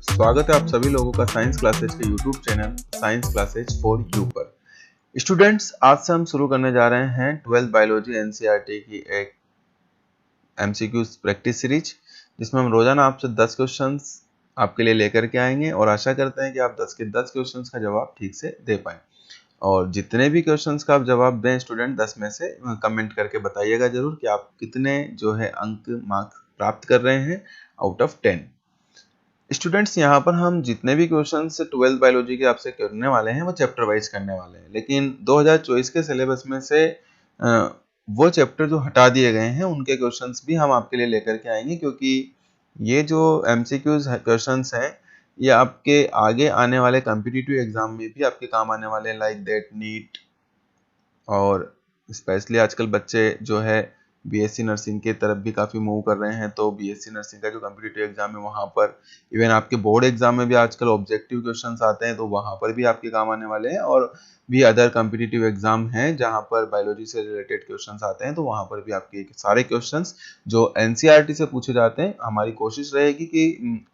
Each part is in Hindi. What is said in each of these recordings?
स्वागत है आप सभी लोगों का साइंस क्लासेज के YouTube channel science classes for you पर। स्टूडेंट्स, आज से हम शुरू करने जा रहे हैं 12th बायोलॉजी एनसीईआरटी की एक एमसीक्यूज प्रैक्टिस सीरीज, जिसमें हम रोजाना आपसे 10 क्वेश्चंस आपके लिए लेकर के आएंगे और आशा करते हैं कि आप 10 के 10 क्वेश्चंस का जवाब ठीक से दे पाएं। और जितने भी क्वेश्चंस का आप जवाब दें स्टूडेंट, 10 में से कमेंट करके बताइएगा जरूर कि आप कितने जो है अंक मार्क्स प्राप्त कर रहे हैं आउट ऑफ 10। स्टूडेंट्स, यहाँ पर हम जितने भी क्वेश्चंस 12th बायोलॉजी के आपसे करने वाले हैं वो चैप्टर वाइज करने वाले हैं, लेकिन 2024 के सिलेबस में से वो चैप्टर जो हटा दिए गए हैं उनके क्वेश्चंस भी हम आपके लिए लेकर के आएंगे, क्योंकि ये जो एमसीक्यूज क्वेश्चंस हैं ये आपके आगे आने वाले कॉम्पिटिटिव एग्जाम में भी आपके काम आने वाले हैं, लाइक दैट नीट। और स्पेशली आजकल बच्चे जो है बीएससी नर्सिंग के तरफ भी काफ़ी मूव कर रहे हैं, तो बीएससी नर्सिंग का जो कॉम्पिटिटिव एग्जाम है वहाँ पर इवन आपके बोर्ड एग्जाम में भी आजकल ऑब्जेक्टिव क्वेश्चंस आते हैं, तो वहाँ पर भी आपके काम आने वाले हैं। और भी अदर कॉम्पिटिटिव एग्जाम हैं जहाँ पर बायोलॉजी से रिलेटेड क्वेश्चंस आते हैं, तो वहाँ पर भी आपके सारे क्वेश्चंस जो एनसीईआरटी से पूछे जाते हैं, हमारी कोशिश रहेगी कि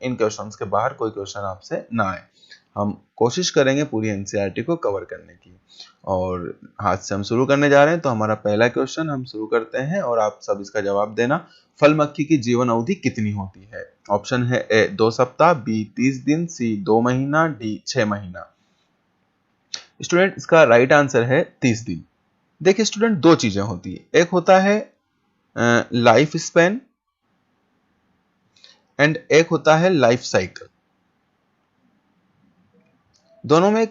इन क्वेश्चंस के बाहर कोई क्वेश्चन आपसे ना आए। हम कोशिश करेंगे पूरी एनसीईआरटी को कवर करने की। और हाथ से हम शुरू करने जा रहे हैं, तो हमारा पहला क्वेश्चन हम शुरू करते हैं और आप सब इसका जवाब देना। फल मक्खी की जीवन अवधि कितनी होती है? ऑप्शन है ए 2 सप्ताह, बी 30 दिन, सी 2 महीना, डी 6 महीना। स्टूडेंट, इसका राइट आंसर है 30 दिन। देखिए स्टूडेंट, दो चीजें होती है, एक होता है लाइफ स्पैन एंड एक होता है लाइफ साइकिल। दोनों में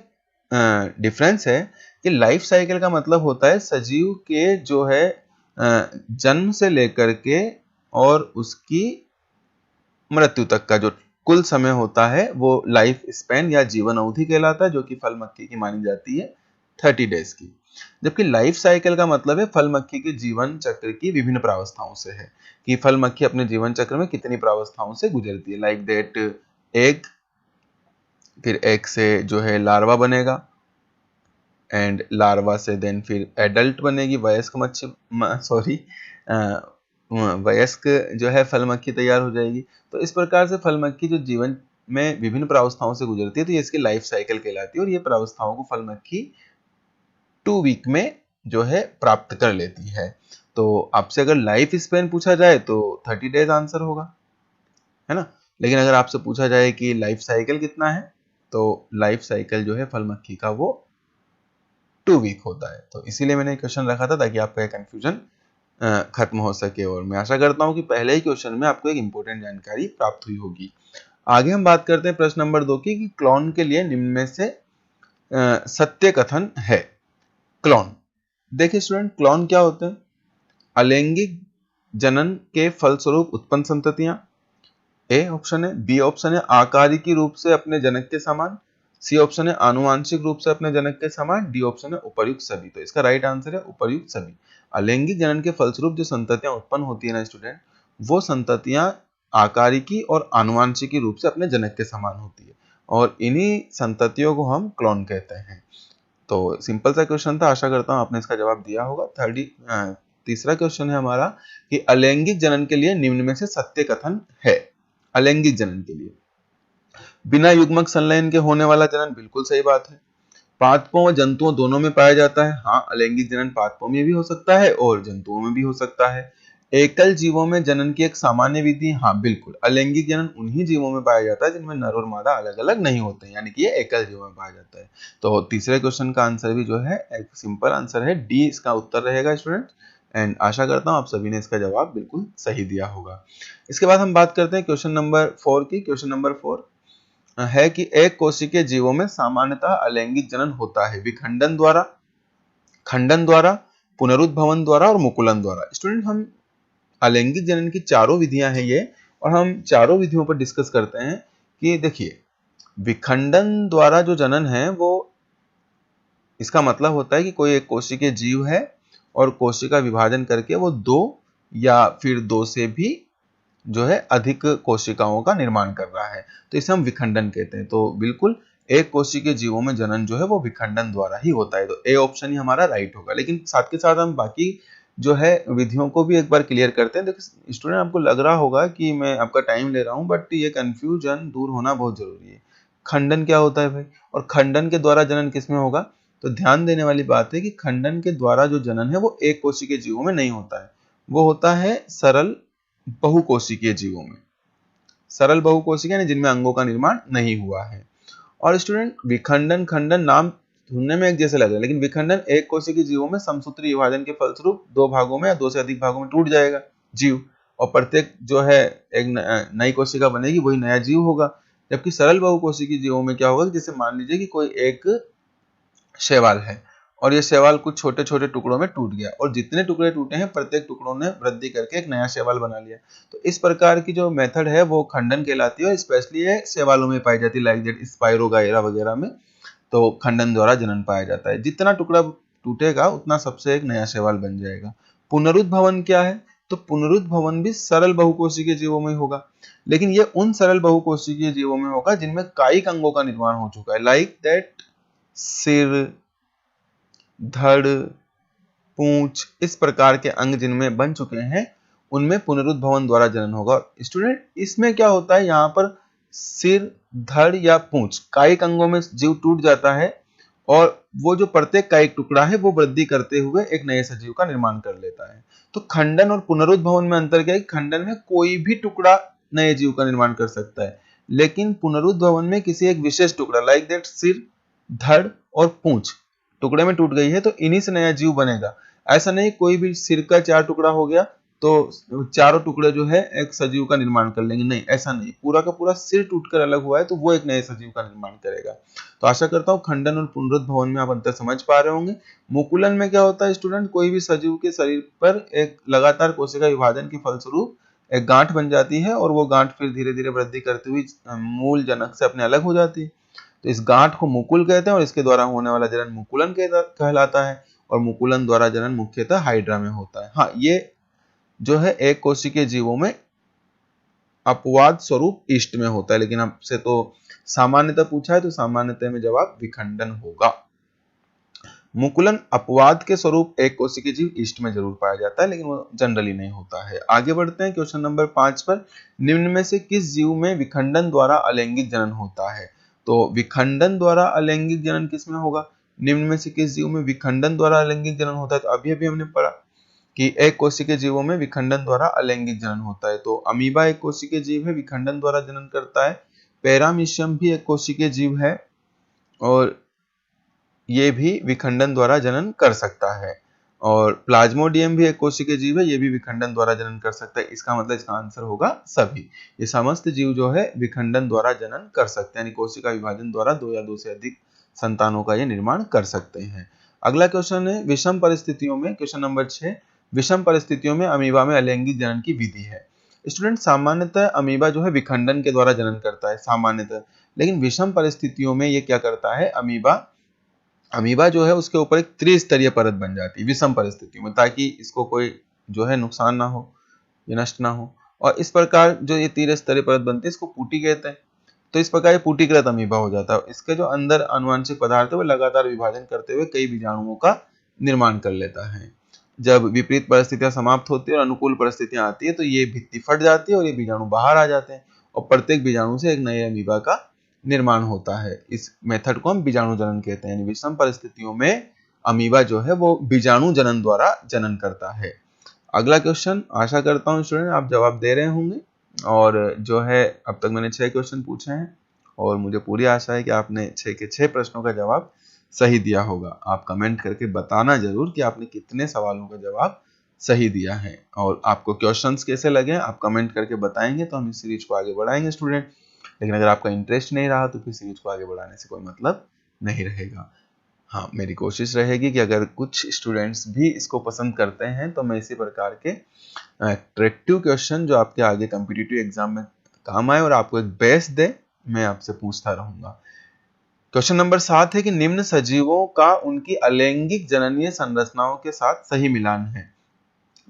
डिफरेंस है कि लाइफ साइकिल का मतलब होता है सजीव के जो है जन्म से लेकर के और उसकी मृत्यु तक का जो कुल समय होता है वो लाइफ स्पैन या जीवन अवधि कहलाता है, जो कि फल मक्खी की मानी जाती है 30 डेज की। जबकि लाइफ साइकिल का मतलब है फल मक्खी के जीवन चक्र की विभिन्न प्रावस्थाओं से है, कि फल मक्खी अपने जीवन चक्र में कितनी प्रावस्थाओं से गुजरती है। लाइक दैट एग, फिर एग से जो है लार्वा बनेगा एंड लार्वा से देन फिर एडल्ट बनेगी, वयस्क मच्छी वयस्क जो है फल मक्खी तैयार हो जाएगी। तो इस प्रकार से फल मक्खी जो जीवन में विभिन्न प्रावस्थाओं से गुजरती है, तो ये इसकी लाइफ साइकिल कहलाती है। और ये प्रावस्थाओं को फल मक्खी 2 वीक में जो है प्राप्त कर लेती है। तो आपसे अगर लाइफ स्पेन पूछा जाए तो 30 डेज आंसर होगा, है ना। लेकिन अगर आपसे पूछा जाए कि लाइफ साइकिल कितना है, तो लाइफ साइकिल जो है फल मक्खी का वो 2 वीक होता है। तो इसीलिए मैंने क्वेश्चन रखा था ताकि आपका कंफ्यूजन खत्म हो सके। और मैं आशा करता हूं कि पहले ही क्वेश्चन में आपको एक इंपॉर्टेंट जानकारी प्राप्त हुई होगी। आगे हम बात करते हैं प्रश्न नंबर 2 की, कि क्लोन के लिए निम्न में से सत्य कथन है। क्लोन, देखिए स्टूडेंट, क्लोन क्या होते हैं? अलैंगिक जनन के फलस्वरूप उत्पन्न संततियां, ए ऑप्शन है। बी ऑप्शन है आकारिकी रूप से अपने जनक के समान, सी ऑप्शन है आनुवांशिक रूप से अपने जनक के समान, डी ऑप्शन है उपर्युक्त सभी। तो इसका राइट आंसर है उपर्युक्त सभी। अलैंगिक जनन के फलस्वरूप जो संततियां उत्पन्न होती है ना स्टूडेंट, वो संततियां आकारिकी और आनुवांशिकी रूप से अपने जनक के समान होती है, और इन्हीं संततियों को हम क्लोन कहते हैं। तो सिंपल सा क्वेश्चन था, आशा करता हूं आपने इसका जवाब दिया होगा। तीसरा क्वेश्चन है हमारा कि अलैंगिक जनन के लिए निम्न में से सत्य कथन है। अलैंगिक जनन के लिए बिना युग्मक संलयन के होने वाला जनन, बिल्कुल सही बात है। पादपों व जंतुओं दोनों में पाया जाता है, हाँ, अलैंगिक जनन पादपों में भी हो सकता है और जंतुओं में भी हो सकता है। एकल जीवों में जनन की एक सामान्य विधि, हाँ बिल्कुल, अलैंगिक जनन उन्हीं जीवों में पाया जाता है जिनमें नर और मादा अलग अलग नहीं होते, यानी कि ये एकल जीवों में पाया जाता है। तो तीसरे क्वेश्चन का आंसर भी जो है एक सिंपल आंसर है, डी इसका उत्तर रहेगा स्टूडेंट। एंड आशा करता हूं आप सभी ने इसका जवाब बिल्कुल सही दिया होगा। इसके बाद हम बात करते हैं क्वेश्चन नंबर 4 की। क्वेश्चन नंबर 4 है कि एक कोशिकीय जीवों में सामान्यतः अलैंगिक जनन होता है विखंडन द्वारा, खंडन द्वारा, पुनरुद्भवन द्वारा और मुकुलन द्वारा। स्टूडेंट, हम अलैंगिक जनन की चारों विधियां हैं ये, और हम चारों विधियों पर डिस्कस करते हैं। कि देखिए, विखंडन द्वारा जो जनन है वो, इसका मतलब होता है कि कोई एक कोशिकीय जीव है और कोशिका विभाजन करके वो 2 या फिर 2 से भी जो है अधिक कोशिकाओं का निर्माण कर रहा है, तो इसे हम विखंडन कहते हैं। तो बिल्कुल एक कोशिकीय जीवों में जनन जो है वो विखंडन द्वारा ही होता है, तो ए ऑप्शन ही हमारा राइट होगा। लेकिन साथ के साथ हम बाकी जो है विधियों को भी एक बार क्लियर करते हैं। देखो स्टूडेंट, आपको लग रहा होगा कि मैं आपका टाइम ले रहा हूँ, बट ये कंफ्यूजन दूर होना बहुत जरूरी है। खंडन क्या होता है भाई, और खंडन के द्वारा जनन किसमें होगा? तो ध्यान देने वाली बात है कि खंडन के द्वारा जो जनन है वो एक कोशिकीय जीवों में नहीं होता है, वो होता है सरल बहुकोशिकीय जीवों में। सरल बहुकोशिकीय यानी जिनमें अंगों का निर्माण नहीं हुआ है। और स्टूडेंट, विखंडन खंडन नाम सुनने में एक जैसे लग रहा है, लेकिन विखंडन एक कोशिकीय जीवों में समसूत्री विभाजन के फलस्वरूप दो भागों में या दो से अधिक भागों में टूट जाएगा जीव, और प्रत्येक जो है एक नई कोशिका बनेगी, वही नया जीव होगा। जबकि सरल बहुकोशिकीय जीवों में क्या होगा, जैसे मान लीजिए कि कोई एक शैवाल है और ये शैवाल कुछ छोटे छोटे टुकड़ों में टूट गया, और जितने टुकड़े टूटे हैं प्रत्येक टुकड़ों ने वृद्धि करके एक नया शैवाल बना लिया। तो इस प्रकार की जो मेथड है वो खंडन कहलाती है, और स्पेशली ये शैवालों में पाई जाती है, लाइक दैट स्पाइरोगाइरा वगैरह में। तो खंडन द्वारा जनन पाया जाता है, जितना टुकड़ा टूटेगा उतना सबसे एक नया शैवाल बन जाएगा। पुनरुद्भवन क्या है? तो पुनरुद्भवन भी सरल बहुकोशिकीय जीवों में होगा, लेकिन ये उन सरल बहुकोशिकीय जीवों में होगा जिनमें कायिक अंगों का निर्माण हो चुका है, लाइक दैट सिर, धड़, पूंछ, इस प्रकार के अंग जिनमें बन चुके हैं उनमें पुनरुद्भवन द्वारा जनन होगा। स्टूडेंट, इसमें क्या होता है, यहाँ पर सिर, धड़ या पूंछ कायिक अंगों में जीव टूट जाता है, और वो जो प्रत्येक कायिक टुकड़ा है वो वृद्धि करते हुए एक नए सजीव का निर्माण कर लेता है। तो खंडन और पुनरुद्भवन में अंतर क्या है? खंडन में कोई भी टुकड़ा नए जीव का निर्माण कर सकता है, लेकिन पुनरुद्भवन में किसी एक विशेष टुकड़ा, लाइक दैट सिर, धड़ और पूंछ टुकड़े में टूट गई है तो इन्हीं से नया जीव बनेगा। ऐसा नहीं कोई भी सिर का 4 टुकड़ा हो गया तो चारों टुकड़े जो है एक सजीव का निर्माण कर लेंगे, नहीं, ऐसा नहीं। पूरा का पूरा सिर टूटकर अलग हुआ है तो वो एक नए सजीव का निर्माण करेगा। तो आशा करता हूँ खंडन और पुनरुद्भवन में आप अंतर समझ पा रहे होंगे। मुकुलन में क्या होता है स्टूडेंट, कोई भी सजीव के शरीर पर एक लगातार कोशिका विभाजन के फलस्वरूप एक गांठ बन जाती है, और वो गांठ फिर धीरे धीरे वृद्धि करती हुई मूल जनक से अपने अलग हो जाती है। तो इस गांठ को मुकुल कहते हैं, और इसके द्वारा होने वाला जनन मुकुलन कहलाता है। और मुकुलन द्वारा जनन मुख्यतः हाइड्रा में होता है। हाँ, ये जो है एक कोशिकीय जीवों में अपवाद स्वरूप ईस्ट में होता है, लेकिन आपसे तो सामान्यतः पूछा है तो सामान्यतः में जवाब विखंडन होगा। मुकुलन अपवाद के स्वरूप एक कोशिकीय जीव ईस्ट में जरूर पाया जाता है, लेकिन वो जनरली नहीं होता है। आगे बढ़ते हैं क्वेश्चन नंबर 5 पर। निम्न में से किस जीव में विखंडन द्वारा अलैंगिक जनन होता है? तो विखंडन द्वारा अलैंगिक जनन किसमें होगा? निम्न में से किस जीव में विखंडन द्वारा अलैंगिक जनन होता है? तो अभी अभी हमने पढ़ा कि एक कोशिकीय जीवों में विखंडन द्वारा अलैंगिक जनन होता है। तो अमीबा एक कोशिकीय जीव है, विखंडन द्वारा जनन करता है। पैरामीशियम भी एक कोशिकीय जीव है, और ये भी विखंडन द्वारा जनन कर सकता है। और प्लाज्मोडियम भी एक कोशिकीय जीव है, ये भी विखंडन द्वारा जनन कर सकता है। इसका मतलब इसका आंसर होगा सभी। ये समस्त जीव जो है विखंडन द्वारा जनन कर सकते हैं, यानी कोशिका विभाजन द्वारा दो या दो से अधिक संतानों का ये निर्माण कर सकते हैं। अगला क्वेश्चन है विषम परिस्थितियों में, क्वेश्चन नंबर 6। विषम परिस्थितियों में अमीबा में अलैंगिक जनन की विधि है। स्टूडेंट, सामान्यतः अमीबा जो है विखंडन के द्वारा जनन करता है सामान्यतः, लेकिन विषम परिस्थितियों में ये क्या करता है, अमीबा जो है उसके ऊपर एक त्रिस्तरीय परत बन जाती है विषम परिस्थितियों में, ताकि इसको कोई जो है नुकसान ना हो, ये नष्ट ना हो। और इस प्रकार जो ये त्रिस्तरीय परत बनती है इसको पुटी कहते हैं। तो इस प्रकार ये पुटीकृत अमीबा हो जाता है। इसके जो अंदर आनुवंशिक पदार्थ है वो लगातार विभाजन करते हुए कई बीजाणुओं का निर्माण कर लेता है। जब विपरीत परिस्थितियां समाप्त होती है और अनुकूल परिस्थितियां आती है तो ये भित्ति फट जाती है और ये बीजाणु बाहर आ जाते हैं, और प्रत्येक बीजाणु से एक नए अमीबा का निर्माण होता है। इस मेथड को हम बीजाणु जनन कहते हैं, यानी विषम परिस्थितियों में अमीबा जो है वो बीजाणु जनन द्वारा जनन करता है। अगला क्वेश्चन, आशा करता हूँ स्टूडेंट आप जवाब दे रहे होंगे, और जो है अब तक मैंने 6 क्वेश्चन पूछे हैं, और मुझे पूरी आशा है कि आपने 6 के 6 प्रश्नों का जवाब सही दिया होगा। आप कमेंट करके बताना जरूर कि आपने कितने सवालों का जवाब सही दिया है, और आपको क्वेश्चंस कैसे लगे आप कमेंट करके बताएंगे तो हम इस सीरीज को आगे बढ़ाएंगे स्टूडेंट। लेकिन अगर आपका इंटरेस्ट नहीं रहा तो फिर सीरीज को आगे बढ़ाने से कोई मतलब नहीं रहेगा। हाँ, मेरी कोशिश रहेगी कि अगर कुछ स्टूडेंट्स भी इसको पसंद करते हैं तो मैं इसी प्रकार के अट्रैक्टिव क्वेश्चन जो आपके आगे कॉम्पिटिटिव एग्जाम में काम आए और आपको एक बेस दे, मैं आपसे पूछता रहूंगा। क्वेश्चन नंबर 7 है कि निम्न सजीवों का उनकी अलैंगिक जननीय संरचनाओं के साथ सही मिलान है।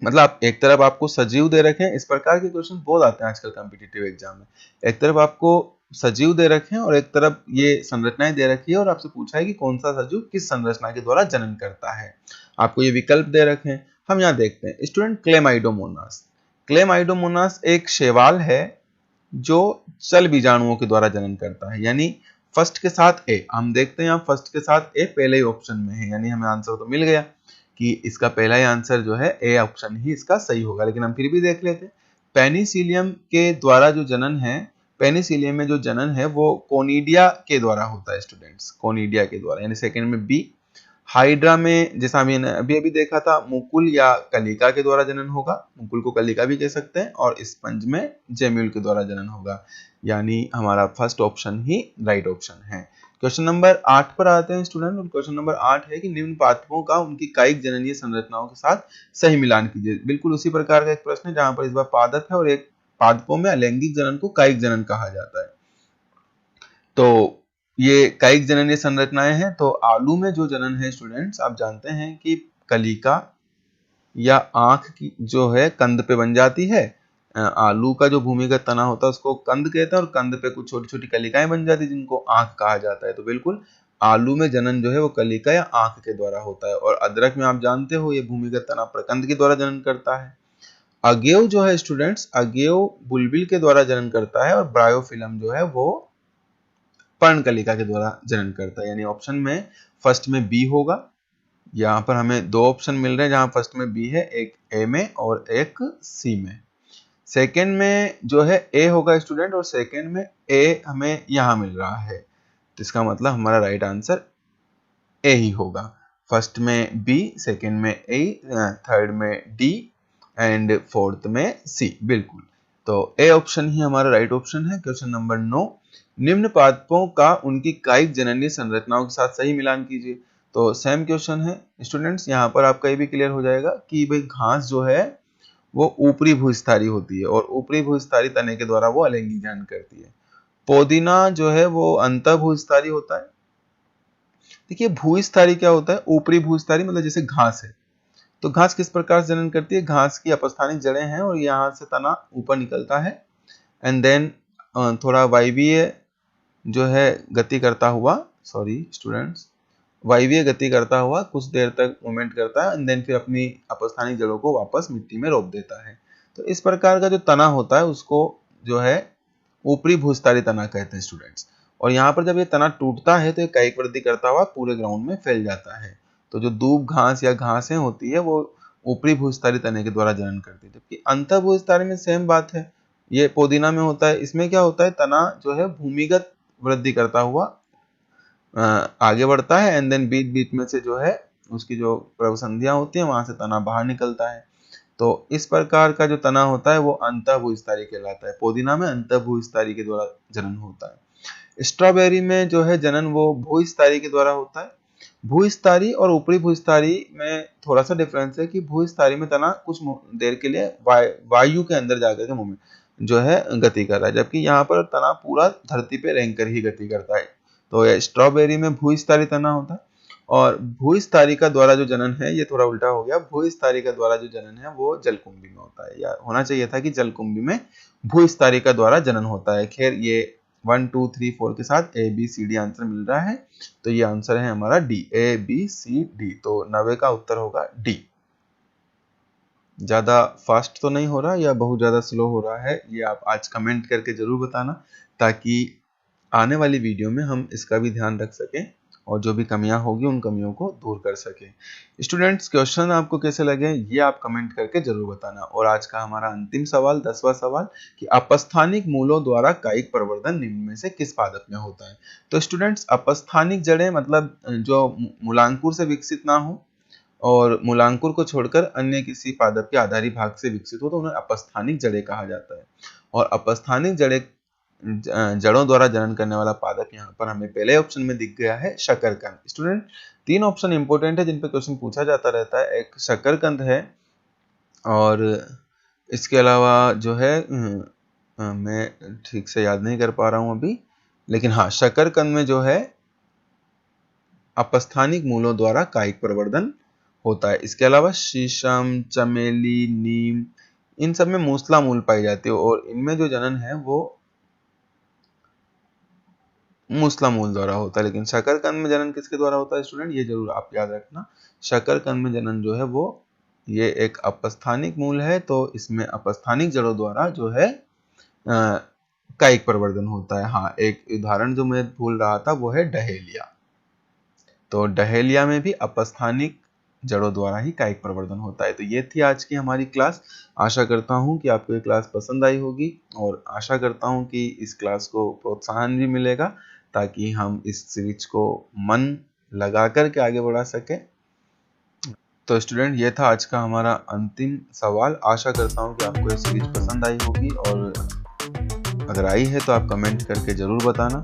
मतलब आप एक तरफ आपको सजीव दे रखे हैं, इस प्रकार के क्वेश्चन बहुत आते हैं आजकल कॉम्पिटिटिव एग्जाम में। एक तरफ आपको सजीव दे रखे हैं और एक तरफ ये संरचनाएं दे रखी है, और आपसे पूछा है कि कौन सा सजीव किस संरचना के द्वारा जनन करता है। आपको ये विकल्प दे रखे हैं, हम यहाँ देखते हैं स्टूडेंट, क्लेमाइडोमोनास। क्लेमाइडोमोनास एक शैवाल है जो चल बीजाणुओं के द्वारा जनन करता है, यानी फर्स्ट के साथ ए। हम देखते हैं यहाँ फर्स्ट के साथ ए पहले ही ऑप्शन में है, यानी हमें आंसर तो मिल गया कि इसका पहला ही आंसर जो है ए ऑप्शन ही इसका सही होगा। लेकिन हम फिर भी देख लेते हैं, पेनिसिलियम के द्वारा जो जनन है, पेनिसिलियम में जो जनन है वो कोनिडिया के द्वारा होता है स्टूडेंट्स, कोनिडिया के द्वारा, यानी सेकंड में बी। हाइड्रा में जैसा हमने अभी अभी देखा था, मुकुल या कलिका के द्वारा जनन होगा, मुकुल को कलिका भी कह सकते हैं, और स्पंज में जेम्यूल के द्वारा जनन होगा, यानी हमारा फर्स्ट ऑप्शन ही राइट ऑप्शन है। क्वेश्चन नंबर 8 पर आते हैं स्टूडेंट, और क्वेश्चन नंबर 8 है कि निम्न पादपों का उनकी कायिक जननीय संरचनाओं के साथ सही मिलान कीजिए। बिल्कुल उसी प्रकार का एक प्रश्न है जहां पर इस बार पादप है और एक पादपों में अलैंगिक जनन को कायिक जनन कहा जाता है। तो ये कायिक जननीय संरचनाएं हैं। तो आलू में जो जनन है स्टूडेंट्स, आप जानते हैं कि कलिका या आंख की जो है कंद पे बन जाती है। आलू का जो भूमिगत तना होता है उसको कंद कहते हैं, और कंद पे कुछ छोटी छोटी कलिकाएं बन जाती है जिनको आंख कहा जाता है। तो बिल्कुल आलू में जनन जो है वो कलिका या आंख के द्वारा होता है। और अदरक में आप जानते हो ये भूमिगत तना प्रकंद के द्वारा जनन करता है। अगेव जो है स्टूडेंट्स, अगेव बुलबिल के द्वारा जनन करता है, और ब्रायोफिलम जो है वो पर्णकलिका के द्वारा जनन करता है, यानी ऑप्शन में फर्स्ट में बी होगा। यहाँ पर हमें दो ऑप्शन मिल रहे हैं जहां फर्स्ट में बी है, एक ए में और एक सी में। सेकंड में जो है ए होगा स्टूडेंट, और सेकंड में ए हमें यहां मिल रहा है, तो इसका मतलब हमारा राइट आंसर ए ही होगा। फर्स्ट में बी, सेकंड में ए, थर्ड में डी एंड फोर्थ में सी। बिल्कुल, तो ए ऑप्शन ही हमारा राइट ऑप्शन है। क्वेश्चन नंबर 9, निम्न पादपों का उनकी कायिक जननीय संरचनाओं के साथ सही मिलान कीजिए। तो सेम क्वेश्चन है स्टूडेंट्स, यहाँ पर आपका ये भी क्लियर हो जाएगा कि भाई घास जो है वो ऊपरी भूस्थारी होती है, और ऊपरी भूस्थारी तने के द्वारा वो अलैंगिक जनन करती है। पुदीना जो है वो अंतः भूस्थारी होता है। देखिए भूस्थारी क्या होता है, ऊपरी भूस्थारी मतलब जैसे घास है, तो घास किस प्रकार से जनन करती है, घास की अपस्थानिक जड़ें हैं और यहाँ से तना ऊपर निकलता है, एंड देन थोड़ा वायवीय जो है गति करता हुआ, सॉरी स्टूडेंट्स, वायवीय गति करता हुआ कुछ देर तक मूवमेंट करता है, एंड देन फिर अपनी अपस्थानिक जड़ों को वापस मिट्टी में रोप देता है। तो इस प्रकार का जो तना होता है उसको जो है ऊपरी भूस्थारी तना कहते हैं स्टूडेंट्स। और यहाँ पर जब ये तना टूटता है तो ये कायिक वृद्धि करता हुआ पूरे ग्राउंड में फैल जाता है। तो जो दूब घास या घासें होती है वो ऊपरी भूस्थारी तने के द्वारा जनन करती है, जबकि अंतः भूस्थारी में सेम बात है, ये पुदीना में होता है। इसमें क्या होता है, तना जो है भूमिगत वृद्धि करता हुआ आगे बढ़ता है, एंड देन बीच बीच में से जो है उसकी जो प्रवसंधियां होती हैं वहां से तना बाहर निकलता है। तो इस प्रकार का जो तना होता है वो अंतः भूस्थारी कहलाता है। पुदीना में अंतः भूस्थारी के द्वारा जनन होता है। स्ट्रॉबेरी में जो है जनन वो भूस्थारी के द्वारा होता है। भूस्थारी और ऊपरी भूस्थारी में थोड़ा सा डिफरेंस है कि भूस्थारी में तना कुछ देर के लिए वायु के अंदर जाकर के मूवमेंट जो है गति कर रहा है, जबकि यहाँ पर तना पूरा धरती पे रहकर ही गति करता है। तो स्ट्रॉबेरी में भूस्थारी तना होता है, और भूस्थारी का द्वारा जो जनन है, ये थोड़ा उल्टा हो गया, भूस्थारी का द्वारा जो जनन है वो जलकुंभी में होता है, या होना चाहिए था कि जलकुंभी में भूस्थारी का द्वारा जनन होता है। खैर ये 1 2 3 4 के साथ A B C D answer मिल रहा है, तो ये आंसर है हमारा D, A B C D. तो 90 का उत्तर होगा डी। ज्यादा फास्ट तो नहीं हो रहा या बहुत ज्यादा स्लो हो रहा है, ये आप आज कमेंट करके जरूर बताना, ताकि आने वाली वीडियो में हम इसका भी ध्यान रख सकें और जो भी कमियां होगी उन कमियों को दूर कर सकें। स्टूडेंट्स क्वेश्चन आपको कैसे लगे ये आप कमेंट करके जरूर बताना। और आज का हमारा अंतिम सवाल 10वां सवाल कि अपस्थानिक मूलों द्वारा कायिक प्रवर्धन निम्न में से किस पादप में होता है। तो स्टूडेंट्स अपस्थानिक जड़ें मतलब जो मूलांकुर से विकसित ना हो और मूलांकुर को छोड़कर अन्य किसी पादप के आधारी भाग से विकसित हो तो उन्हें अपस्थानिक जड़ें कहा जाता है। और अपस्थानिक जड़ें जड़ों द्वारा जनन करने वाला पादप यहाँ पर हमें पहले ऑप्शन में दिख गया है शकरकंद। स्टूडेंट 3 ऑप्शन इंपॉर्टेंट है जिन पे क्वेश्चन पूछा जाता रहता है, एक शकरकंद है, और इसके अलावा जो है मैं ठीक से याद नहीं कर पा रहा हूँ अभी, लेकिन हाँ शकरकंद में जो है अपस्थानिक मूलों द्वारा कायिक प्रवर्धन होता है। इसके अलावा शीशम, चमेली, नीम, इन सब में मूसला मूल पाई जाती है, और इनमें जो जनन है वो मूसला मूल द्वारा होता है। लेकिन शकरकंद में जनन किसके द्वारा होता है स्टूडेंट, ये जरूर आप याद रखना, शकरकंद में जनन जो है वो ये एक अपस्थानिक मूल है, तो इसमें अपस्थानिक जड़ों द्वारा जो है कायिक प्रवर्धन होता है। हाँ, एक उदाहरण जो मैं भूल रहा था वो है डहेलिया। तो डहेलिया में भी अपस्थानिक जड़ों द्वारा ही कायिक प्रवर्धन होता है। तो ये थी आज की हमारी क्लास। आशा करता हूँ कि आपको ये क्लास पसंद आई होगी और आशा करता हूँ कि इस क्लास को प्रोत्साहन भी मिलेगा ताकि हम इस सीरीज को मन लगा करके आगे बढ़ा सकें। तो स्टूडेंट, ये था आज का हमारा अंतिम सवाल। आशा करता हूँ कि आपको ये सीरीज पसंद आई होगी और अगर आई है तो आप कमेंट करके ज़रूर बताना।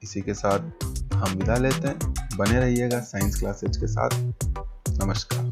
इसी के साथ हम विदा लेते हैं। बने रहिएगा साइंस क्लासेज के साथ। नमस्कार।